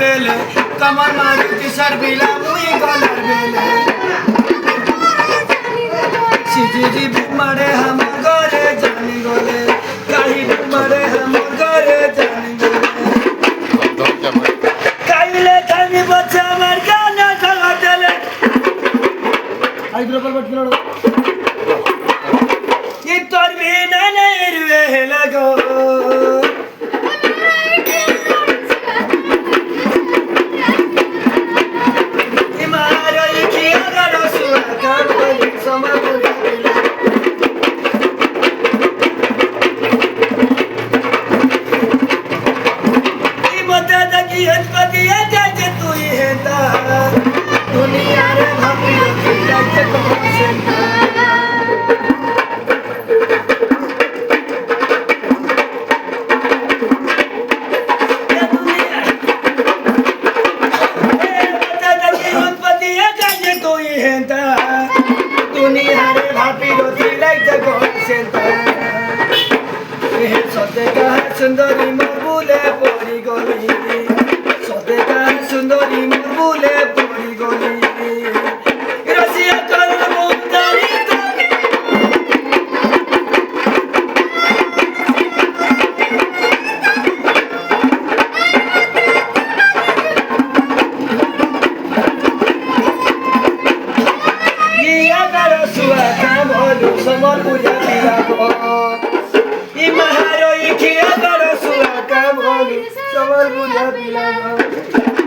बेले कमर मारुति सर बिला मुई गलर बेले सिजी मरे हम घरे जानी गले काही मरे हम घरे जानी गले काईले थामी बच्चा मर गाना खा देले आई ग्रुप पर बैठ ये तोर भी नहीं रुए लगो सुंदरी मुरबुले पड़ी गली सदेका सुंदरी मुरबुले पड़ी गली रसिया कर मुंदारी ये अगर सुआ का बोलू समर पूजा दिया को महारो इखिया करो सुआ का बोलू समर पूजा दिया को